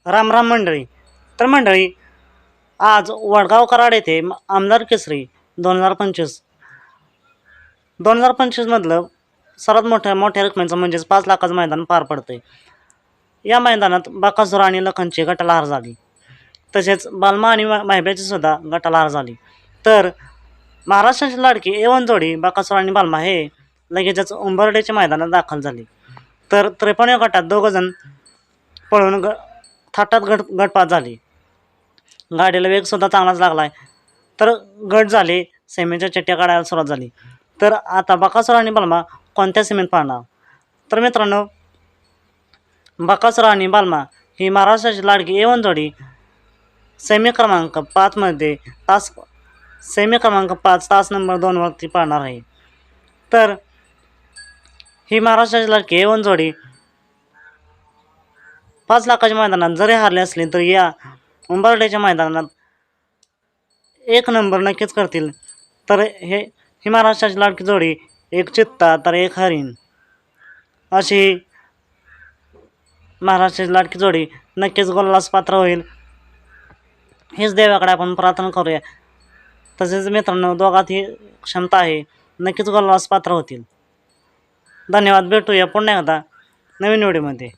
राम राम मंडळी. तर मंडळी, आज वडगाव कराड येथे आमदार केसरी 2025 सर्वात मोठ्या रकमेचं म्हणजेच 5 लाखाचं मैदान पार पडतंय. या मैदानात बकासूर आणि लखनची गटाला हार झाली. तसेच बालमा आणि माहिब्याची सुद्धा गटाला हार झाली. तर महाराष्ट्राची लाडकी A1 जोडी बकासूर आणि बालमा हे लगेचच उंबरड्याच्या मैदानात दाखल झाली. तर 53 गटात दोघंजण पळून थाटात गटपात झाली. गाडीला वेगसुद्धा चांगलाच लागला आहे. तर गट झाले, सेमीच्या चिठ्ठ्या काढायला सुरुवात झाली. तर आता बकासूर आणि बालमा कोणत्या सीमेत पाळणार? तर मित्रांनो, बकासूर आणि बालमा ही महाराष्ट्राची लाडकी A1 जोडी सेमी क्रमांक 5 तास नंबर 2 वरती पाळणार आहे. तर ही महाराष्ट्राची लाडकी A1 जोडी 5 लाखाच्या मैदानात जरी हारली असली तरी या उंबरड्याच्या मैदानात 1 नंबर नक्कीच करतील. तर ही महाराष्ट्राची लाडकी जोडी 1 चित्ता तर 1 हरिण अशी महाराष्ट्राची लाडकी जोडी नक्कीच गोलास पात्र होईल. हेच देवाकडे आपण प्रार्थना करूया. तसेच मित्रांनो, दोघात ही क्षमता आहे, नक्कीच गोलास पात्र होतील. धन्यवाद. भेटूया पुन्हा एकदा नवीन व्हिडिओमध्ये.